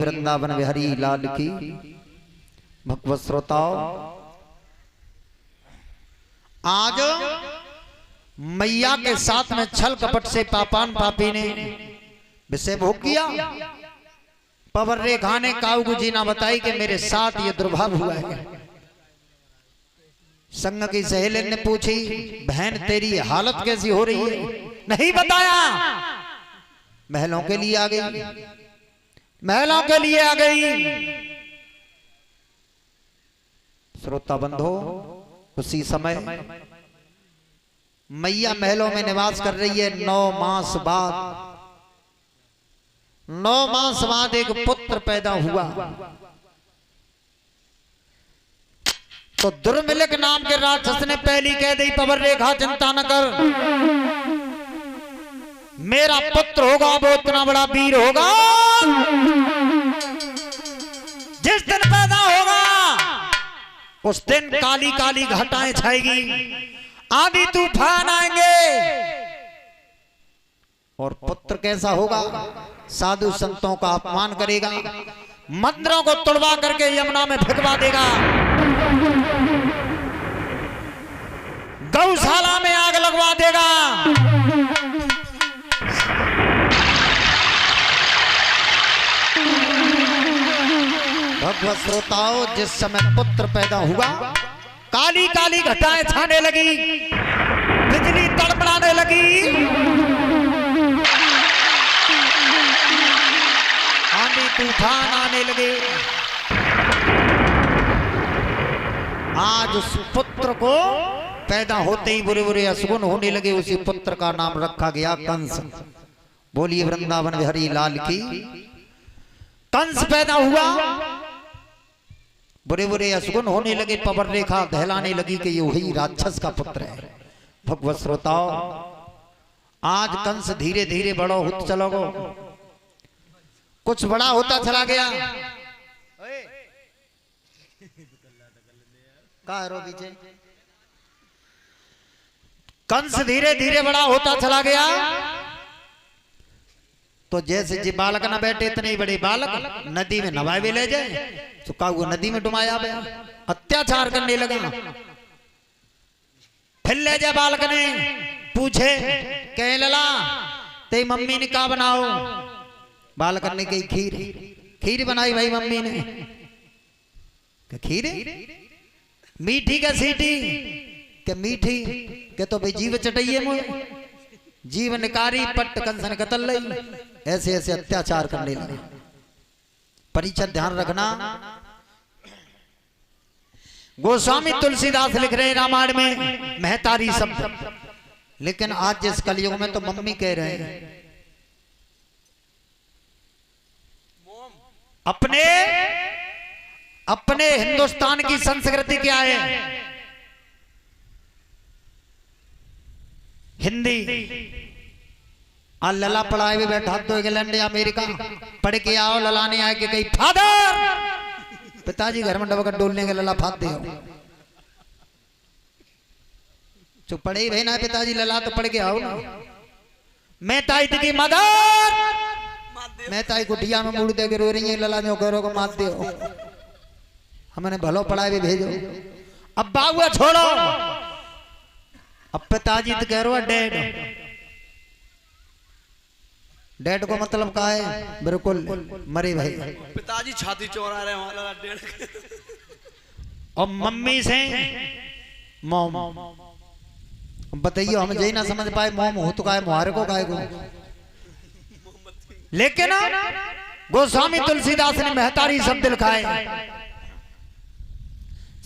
वृंदावन बिहारी लाल की भगवत श्रोताओं, आज मैया के साथ में छल कपट से पापान पापी ने विषय भोग किया। पवर रेखा ने काऊ जी ना बताई कि मेरे साथ ये दुर्भाव हुआ है। संग की सहेली ने पूछी, बहन तेरी हालत कैसी हो रही है? नहीं बताया। महलों के लिए आ गई, महलों के लिए आ गई। श्रोता बंधो, उसी समय मैया महलों में निवास कर रही है। 9 मास बाद, 9 मास बाद एक पुत्र पैदा हुआ। तो दुर्मिलक नाम के राक्षस ने पहली कह दी, पवर रेखा चिंता न कर, मेरा पुत्र होगा वो इतना बड़ा वीर होगा, जिस दिन पैदा होगा उस दिन काली काली घटाएं छाएगी, आंधी तूफान आएंगे। और पुत्र कैसा होगा? साधु संतों का अपमान करेगा, मंदिरों को तोड़वा करके यमुना में फेंकवा देगा, गौशाला में आग लगवा देगा। भगवत श्रोताओं, जिस समय पुत्र पैदा हुआ काली काली घटाएं छाने लगी, बिजली तड़पड़ाने लगी, आंधी तूफान आने लगे। आज उस पुत्र को पैदा होते ही बुरे बुरे असगुन होने लगे। उसी पुत्र का नाम रखा गया कंस। बोलिए वृंदावन बिहारी लाल की। कंस पैदा हुआ, बुरे बुरे असगुन होने लगे। पवर रेखा दहलाने लगी कि ये वही राक्षस का पुत्र है। भगवत श्रोताओं, आज कंस धीरे धीरे बड़ा होता चला गया, कुछ बड़ा होता चला गया। कहा रो पीछे? कंस धीरे धीरे बड़ा होता चला गया। तो जैसे जी बालक न बैठे इतने ही बड़े बालक नदी में नवाए भी ले जाए, तो काऊ नदी में डुमाया गया, अत्याचार करने लगा। फिर ले जाए बालक ने, पूछे कह लला ते मम्मी ने क्या बनाओ? बालक ने कही खीर। खीर बनाई भाई मम्मी ने। खीर मीठी का सीटी के मीठी के तो भाई जीव चटाइए मुझे, जीव निकारी पट्ट कंसन कतल लई। ऐसे ऐसे अत्याचार करने लगे। परीक्षा ध्यान रखना, गोस्वामी तुलसीदास लिख रहे हैं रामायण में महतारी शब्द, लेकिन आज जिस कलयुग में तो मम्मी कह रहे हैं। अपने अपने हिंदुस्तान की संस्कृति क्या है? हिंदी। लला पढ़ाए भी बैठा तो इंग्लैंड या अमेरिका पढ़ के आओ, ललाने आए कि कहीं फादर, पिताजी घर में डबका डोलने के लला फाद दे। जो पढ़े ही ना पिताजी लला तो पढ़ के आओ ना। मैं ताई की मदर, मैं ताई कुटिया में मुड़ दे के रो रही है, लला जो करो को मार दे। हमने भलो पढ़ाए भी भेजो। अब बाबुआ छोड़ो, अब पिताजी तो कह रहा है डैड। डैड को मतलब का है? बिल्कुल मरे भाई। पिताजी छाती चौड़ा रहे वहां डेढ़। और मम्मी से मोम। बताइए, हम यही ना समझ पाए मोम हो तो काय मुहारे को काय को। लेकिन गोस्वामी तुलसीदास ने महतारी शब्द लिखाए।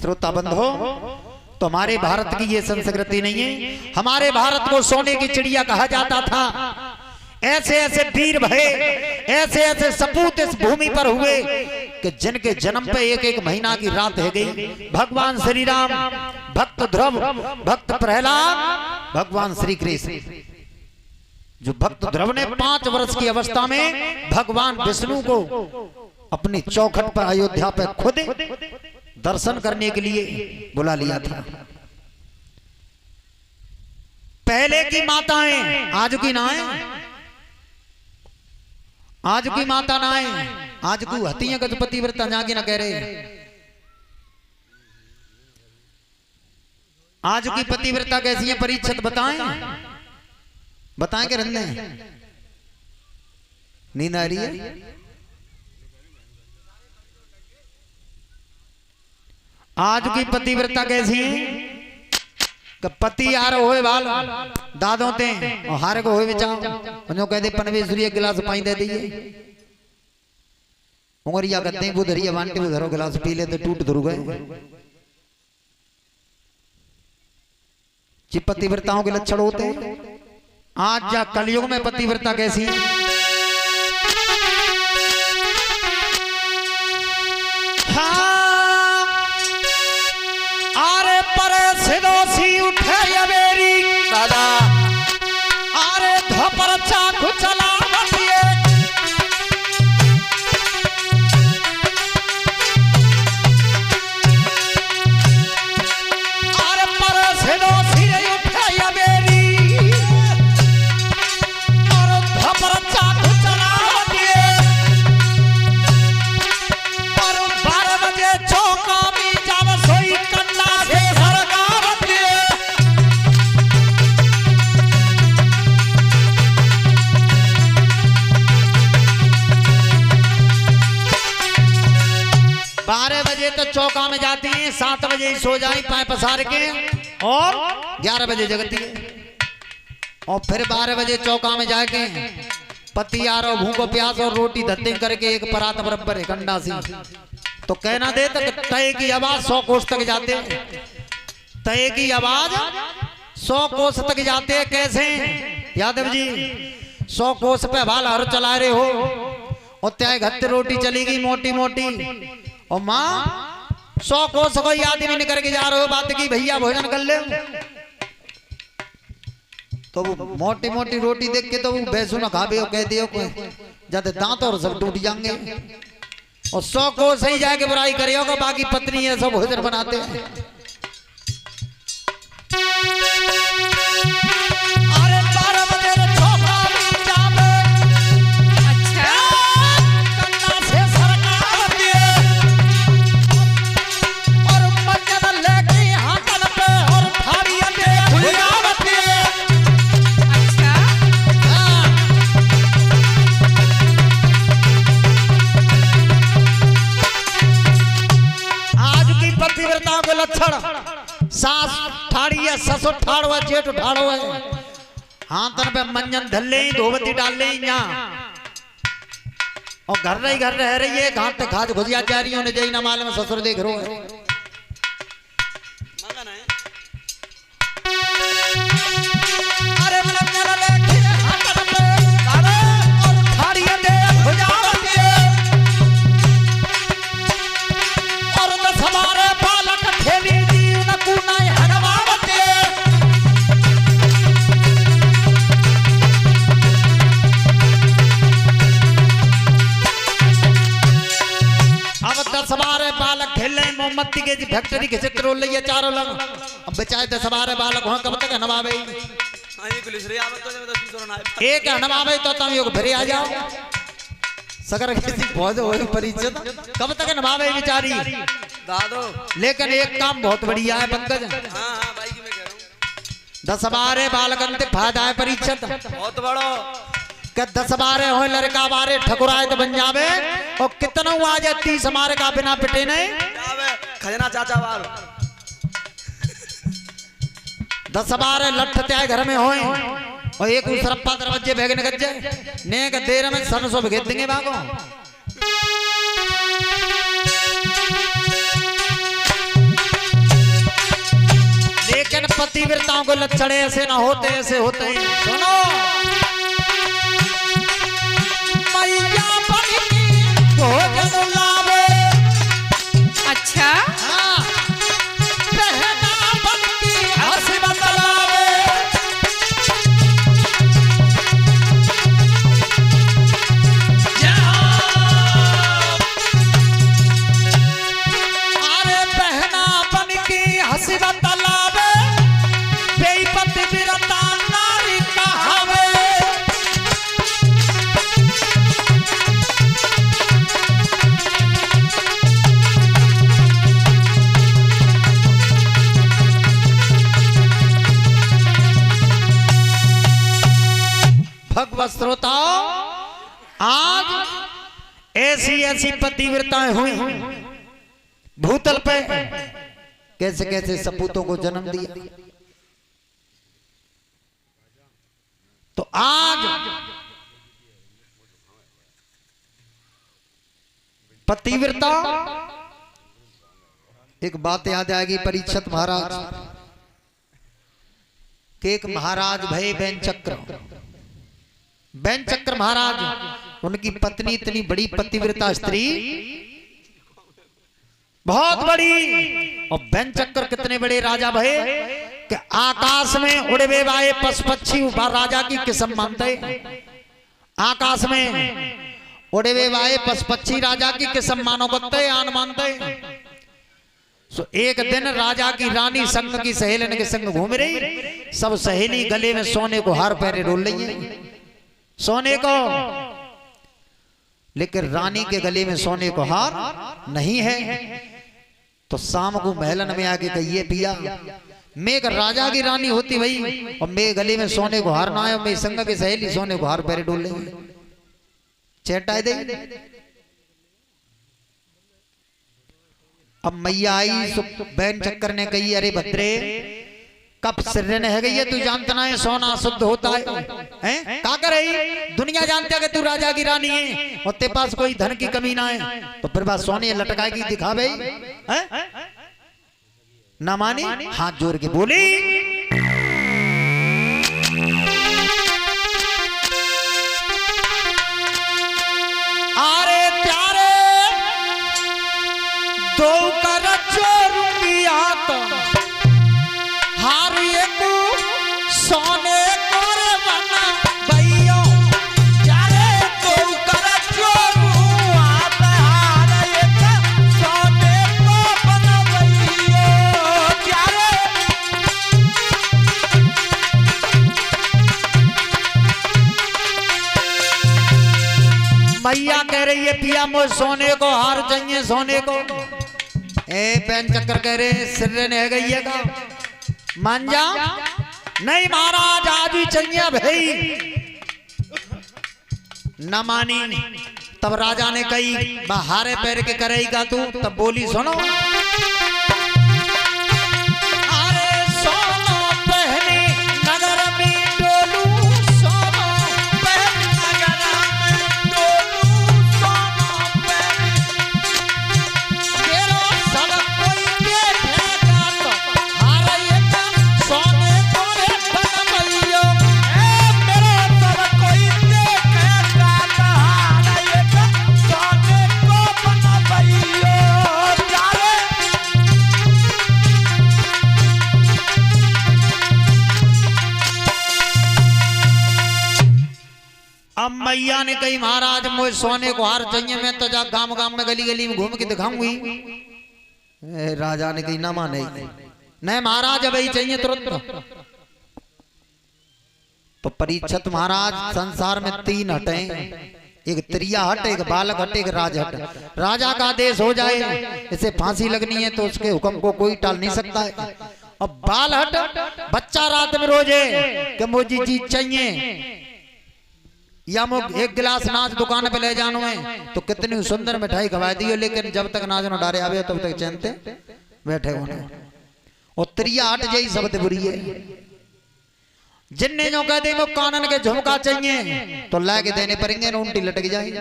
श्रोता बंधो, तो हमारे भारत की ये संस्कृति नहीं है। हमारे भारत को सोने की चिड़िया कहा जाता था। ऐसे ऐसे वीर भये, ऐसे ऐसे सपूत इस भूमि पर हुए कि जिनके जन्म पे एक एक महीना की रात है गई। भगवान श्री राम, भक्त ध्रुव, भक्त प्रहलाद, भगवान श्री कृष्ण। जो भक्त ध्रुव ने 5 वर्ष की अवस्था में भगवान विष्णु को अपनी चौखट पर अयोध्या पर खुद दर्शन करने के लिए बुला लिया था। पहले की माताएं आज की ना है, आज की माता ना है। आज तू हतिया का तो पतिव्रता जाके ना कह रहे। आज की पतिव्रता कैसी है परीक्षित बताएं, बताएं के रंदे नींद आ रही है। आज की पतिव्रता कैसी है कि पति आ रहे होए वाल दादों ते और हारे को होए बेचाओ जो कह दे पनवेश्वरी गिलास पाई दे दिए उंगरिया करते हैं बुधरिया बांटे उधरो गिलास पी ले तो टूट धरू गए। जी पतिव्रताओं के लक्षण होते हैं। आज जा कलयुग में पतिव्रता कैसी है। हाँ आरे पर सिदोसी उठे यवेरी दादा आरे धपर चाकू चला बतिए आरे पर सिदोसी उठे यवेरी और धपर चाकू चला बतिए और 12 बजे चौका में जाव सोई कंडा से सरकार दिए। बारह बजे तो चौका में जाती हैं, 7 बजे ही सो जाए पाए पसार के और 11 बजे जगती है और फिर 12 बजे चौका में जाके पति आ रहा भूखो प्यास और रोटी धत्ते करके एक परात बराबर है कंडा सी तो कहना दे तक तय की आवाज 100 कोस तक जाते, तय की आवाज 100 कोस तक जाते। कैसे यादव जी 100 कोस पे भाल हर चला रहे हो और तय घत्ते रोटी चलेगी मोटी मोटी और माँ 100 कोस कोई आदमी निकल के जा रहे हो बात की भैया भोजन कर ले तो वो मोटी मोटी रोटी देख के तो वो भैंसू ना खाबे हो कह दियो कोई जाते दांत और सब टूट जाएंगे और 100 को सही जाके बुराई करिएगा बाकी पत्नी है सब भोजन बनाते हैं। अरे 12 बजे चौका में जावे अच्छा कंडा से सरकार दिए और मन्नत लेके हाथन पे और थारिया दे खुलगावत दिए अच्छा पतिव्रता के लक्षण सास ठाड़ी है ससुर ठाड़ो है जेठ ठाड़ो है हाथन पे मंजन धल्ले धोवती डाल ले और घर ही घर रह रही है घाट खाज भुजिया जा रही है जय ना मालूम ससुर देख रो है। अरे लेके हाथन पे अरे और ठाड़ी दे भुजावती और 10 हमारे बालक खेली जीवन कुनाई हनवावते अब 10 हमारे बालक खेले मोमबत्ती के फैक्ट्री के चित्र रोल लिया चारों लग अब बेचारे 10 हमारे बालक वहां कब तक हनवावे एक हनवावे तो तुम योग भरे आ जाओ सगर किसी फौज हो परिचित कब तक नभावे बेचारी दादो। लेकिन एक काम बहुत बढ़िया है पंकज हाँ भाई की मैं कह रहा हूं 10 बारे बालकन ते फायदा है परिचित बहुत बड़ो कि 10 बारे हो लड़का बारे ठकुराए तो बन जावे और कितना आ जाए 30 हमारे का बिना पिटे नहीं खजना चाचा वाल 10 बारे लठ त्याए घर में होए और एक सरप्पा दरवाजे भेगने गज जाए ने का देर में सरसों भेज देंगे बागो लेकिन पतिव्रताओं को लक्षण ऐसे ना होते ऐसे होते हैं। सुनो मैया भोजन लावे अच्छा हाँ बहना बन की हंसी बतलावे बतलावे बेपति बिरता नारी कहावे श्रोताओं, आज ऐसी ऐसी पतिव्रताएं हुई भूतल पे, कैसे कैसे सपूतों को जन्म दिया। तो आज पतिव्रता, एक बात याद आएगी परीक्षित महाराज के। एक महाराज भय बैन चक्र महाराज, उनकी पत्नी इतनी बड़ी पतिव्रता स्त्री, बहुत बड़ी। और बैन चक्र कितने बड़े राजा भय कि आकाश में उड़े हुए आए पशु पक्षी राजा की किस्म मानते। आकाश में उड़े हुए आए पशु पक्षी राजा की किस्म मानो बत्ते आन मानते। सो एक दिन राजा की रानी संग की सहेलियों के संग घूम रही, सब सहेली गले में सोने को हार पहने डोल रही है, सोने को। लेकिन रानी के गले में सोने को हार नहीं है। तो शाम को महलन में आके कहिए पिया, मैं एक राजा की रानी होती भाई और मेरे गले में सोने को हार ना आए, मेरी संग की सहेली सोने को हार पहने डोल रही है, चेटाए दे। अब मैया आई, बैन चक्कर ने कही, अरे भद्रे कब सिर है गई है, तू जानता ना है सोना शुद्ध होता है क्या करे, दुनिया जानते है कि तू राजा की रानी है और तेरे पास कोई धन की कमी ना है, तो फिर बात सोने लटकाएगी दिखा भाई। ना मानी, हाथ जोड़ के बोली, अरे प्यारे दो कर चोरुंगिया तो हार एक सोने कोरे बना भैया, प्यारे दो कर चोरुआ हार एक सोने को बना भैया, प्यारे। मैया कह रही है पिया मुझे सोने को हार चाहिए, सोने को। बैन चक्कर कह रहे सिर ने गई है का मान जा, नहीं महाराज आज ही चाहिए भाई। न मानी, तब राजा ने कही हारे पैर के करेगा तू, तब बोली सुनो, अरे सोनो पहने नगर में डोलू, सोनो पहने नगर में डोलू, सोनो पहने तेरो सब कोई देखेगा तो हारे एक सोने कोरे बन भइयो, मेरे सब कोई देखेगा तो हारे एक सोने को बन भइयो, प्यारे। अब मैया ने कही महाराज मुझे सोने को हार चाहिए, मैं तो जा गांव गांव में गली गली में घूम के दिखाऊंगी। राजा ने कही ना माने, नहीं महाराज अब ही चाहिए तुरंत। तो परीक्षित महाराज, संसार में तीन हटे, एक त्रिया हट, एक बालक हट, एक राज हट। राजा का आदेश हो जाए इसे फांसी लगनी है तो उसके हुक्म को कोई टाल नहीं सकता है। अब बाल हट, बच्चा रात में रोजे कि मुझे चीज चाहिए, या मुझे एक गिलास नाच दुकान पे ले जानो है, तो कितनी सुंदर मिठाई खवाई दियो, लेकिन जब तक नाच न डारे आवे तब तक चैनते बैठे होने। और त्रिया हट जाई शब्द बुरी है, जिन्ने जो कह दे वो कानन के झुमका चाहिए तो ला के देने पड़ेंगे न, उल्टी लटक जाएगी।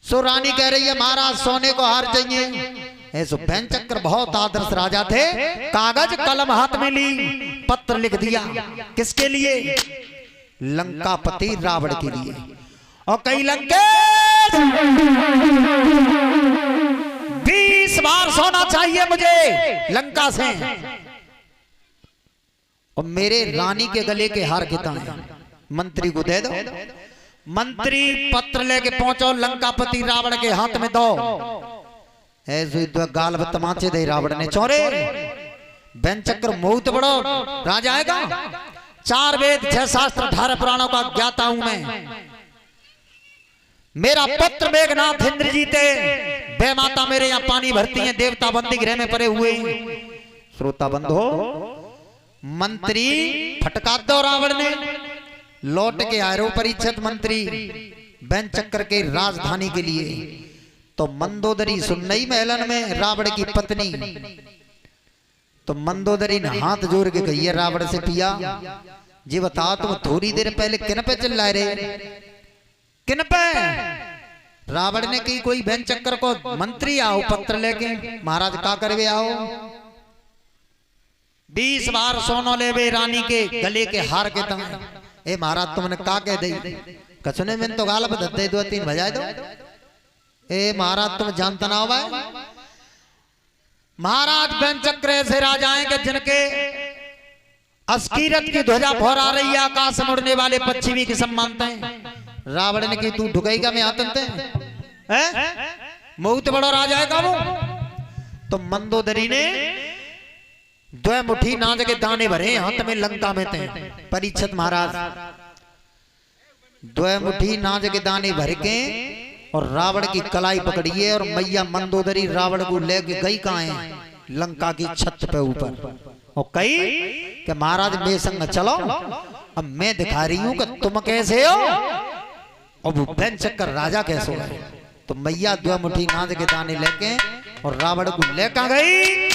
सो रानी कह रही है महाराज सोने को हार चाहिए। ऐसो बैन चक्र बहुत आदर्श राजा थे, कागज कलम हाथ में ली, पत्र लिख दिया, किसके लिए, लंकापति रावण के लिए। और कई लंकेश 20 बार सोना चाहिए मुझे लंका से, और मेरे रानी के गले के हार कितना है, मंत्री को दे दो। मंत्री पत्र लेके पहुंचो, लंकापति रावण के हाथ में दो। ऐसे गाल तमाचे दे रावण ने, चौरे बैन चक्र बहुत बड़ो राजा आएगा, 4 वेद 6 शास्त्र 18 पुराणों का ज्ञाता हूं मैं। मेरा पुत्र मेघनाथ इंद्र जीते, बे माता मेरे यहाँ पानी भरती हैं, देवता बंदी गृह में पड़े हुए। श्रोता बंधो, मंत्री फटका दो रावण ने। लौट के आए परीक्षित मंत्री बैन चक्कर के राजधानी के लिए। तो मंदोदरी सुनई महलन में रावण की पत्नी। तो मंदोदरी ने हाथ जोड़ के कही है रावण से, पिया जी बताओ तुम थोड़ी देर पहले किन पे चिल्लाए रहे, किन पे? रावण ने की कोई बैन चक्कर को मंत्री आओ पत्र लेके, महाराज का करवे आओ। 20 बार सोनो लेवे रानी के गले के हार के तम। ए महाराज तुमने का कह दी? कछने में तो गाल बदते 2-3 बजाए दो। ए महाराज तुम जानता ना हुआ महाराज बैन चक्र ऐसे राजाएं के जिनके अस्कीरत की ध्वजा फहरा रही है, आकाश में उड़ने वाले पक्षी की सब मानते हैं। रावण ने की तू ढुकेगा में आतंते हैं, बहुत बड़ा राजा है का वो। तो मंदोदरी ने 2 मुट्ठी नाज के दाने भरे हाथ में लंका में थे। परीक्षित महाराज 2 मुट्ठी नाज के दाने भर के और रावण की कलाई पकड़िए और मैया मंदोदरी रावण को लेके गई कहाँ है? लंका की छत पे ऊपर। और कही कि महाराज मेरे संग चलो, अब मैं दिखा रही हूं कि तुम कैसे हो और वो बैन चक्कर राजा कैसे हो। तो मैया 2 मुट्ठी नाज के दाने लेके और रावण को लेकर गई।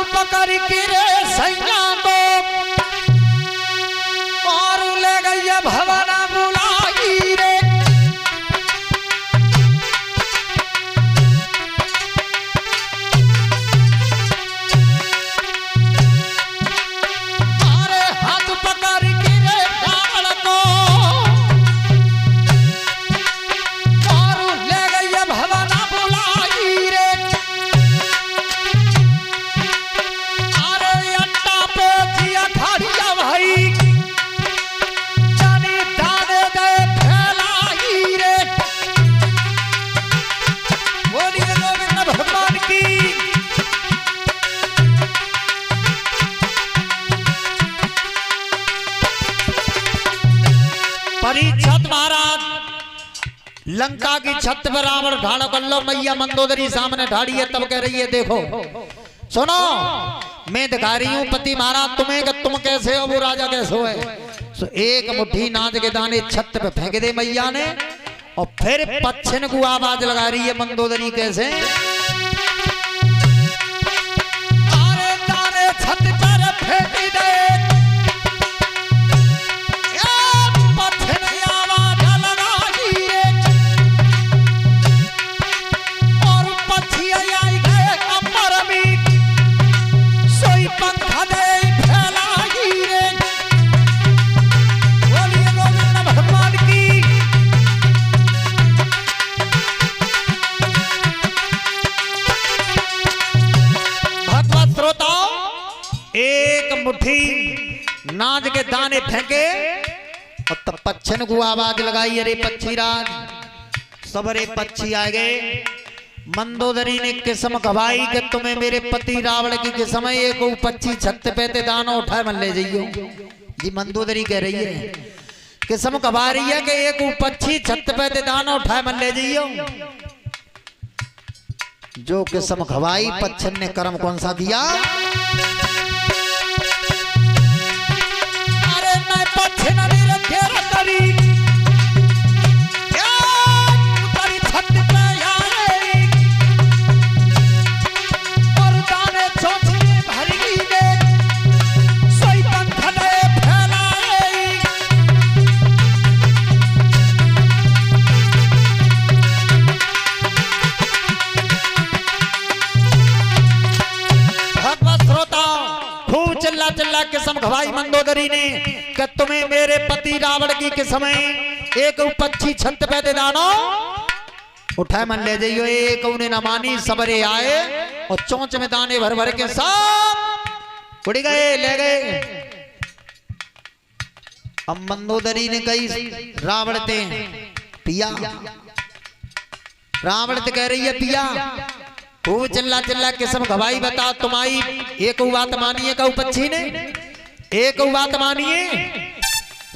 पकड़ के रे सैया दो और ले गई भवना बुलाई रे। अरे हाथ पकड़ के रे रावण को और ले गई भवना बुलाई रे। परीक्षित महाराज लंका की छत पर रावण ढाड़ा कर लो, मैया मंदोदरी सामने ढाड़ी है। तब कह रही है देखो सुनो मैं दिखा रही हूँ पति महाराज तुम्हें कि तुम कैसे हो वो राजा कैसे हो। सो 1 मुट्ठी नाज के दाने छत पे फेंक दे मैया ने और फिर पच्छन को आवाज लगा रही है मंदोदरी कैसे। अरे दाने छत पर फेंक दे नाज के दाने फेंके और तब पच्छन को आवाज लगाई। अरे पक्षी राज सबरे पक्षी आ गए। मंदोदरी ने किस्म खवाई कि तुम्हें मेरे पति रावण की किस्म है। एक पक्षी छत पे ते दाना उठाए मन ले जाइयो जी। मंदोदरी कह रही है किस्म खवा रही है कि एक पक्षी छत पे ते दाना उठाए मन ले जाइयो। जो किस्म खवाई पच्छन ने कर्म कौन सा किया? चिल्ला किस्म खवाई मंदोदरी ने कि तुम्हें मेरे पति रावण की किस्म एक पक्षी छत पे दे दानो उठाए मन ले जाइयो। एक उन्हें न मानी सबरे आए और चोंच में दाने भर भर के सब उड़ गए ले गए। अब मंदोदरी ने कही रावण ते पिया, रावण ते कह रही है पिया खूब चिल्ला चिल्ला किस्म खवाई बता तुम्हारी एक बात मानिए कहू पक्षी ने एक बात मानिए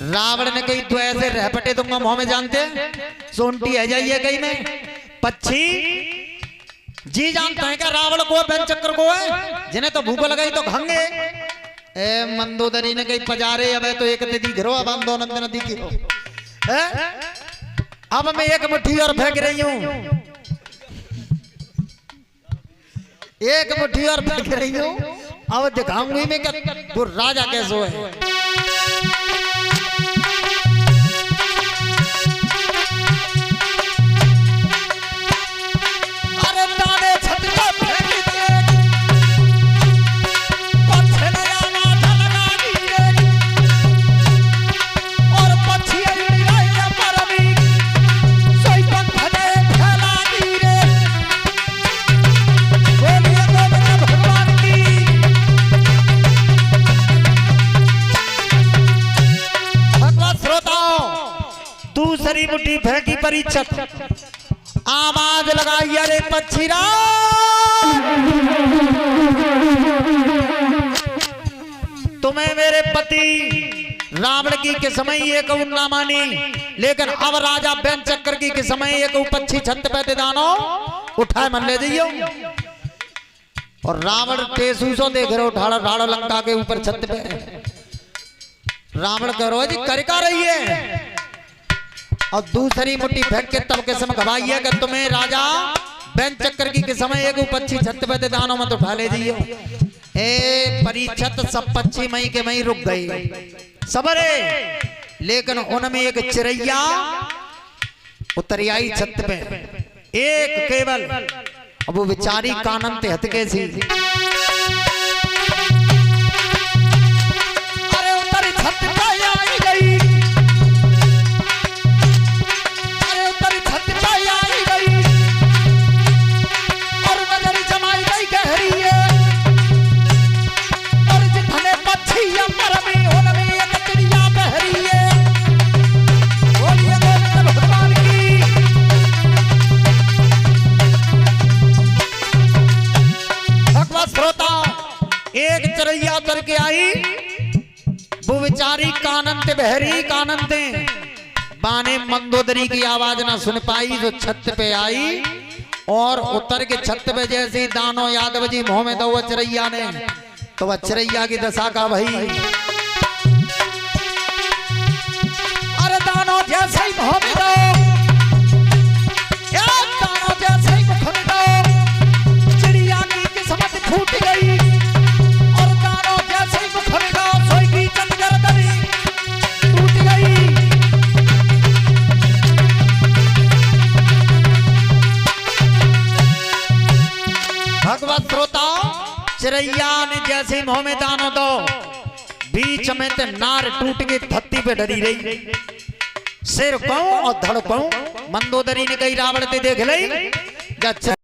रावण ने कही तो ऐसे रहपटे दूंगा मुंह में जानते सोनटी है जाइए कहीं में पक्षी जी जानते हैं क्या रावण को बेन चक्कर को है जिन्हें तो भूख लगाई तो खंगे ए मंदोदरी ने कही पजारे अब तो एक नदी घिरो अब हम दो नदी की अब मैं एक मुट्ठी और फेंक रही हूं एक मुट्ठी और फेंक रही हूं अब दिखाऊंगी मैं क्या वो राजा कैसे है दूसरी मुट्ठी फेंकी परीक्षक आवाज लगाई अरे पक्षीरा तुम्हें मेरे पति रावण की के समय एक ना मानी लेकिन अब राजा बेन चक्कर की के समय एक पक्षी छत पे दानो उठाए मन ले जाइयो और रावण तेसूसो देख रहे उठाड़ा ढाड़ा लंका के ऊपर छत पे रावण कह रो जी करका रही है और दूसरी मुट्ठी फेंक के तब के समय घबाई है कि तुम्हें राजा बेन चक्कर की के समय एक पक्षी छत पे दानों में तो उठा ले जाइयो ए परीक्षित सब पक्षी मई के मई रुक गई सबरे लेकिन उनमें एक चिड़ैया उतरी आई छत पे एक केवल अब वो बेचारी कानन ते हथके सी अरे उतरी छत पे आई गई एक चिड़ैया उतर के आई वो बेचारी कानन ते बहरी कानन ते बाने मंदोदरी की आवाज ना सुन पाई जो छत पे आई और उतर के छत पे जैसे दानो यादव जी मुंह में दो चिड़ैया ने तो वह चिड़ैया की दशा का भाई अरे दानो जैसे ही मुंह में दो दानो जैसे ही मुख में दो चिड़िया की किस्मत फूट गई भगवत श्रोता चिड़ैया ने जैसे मुंह में दानो दो बीच में ते नार टूट के धरती पे डरी रही सिर पाऊं और धड़ पाऊं मंदोदरी ने कही रावण ते देख लई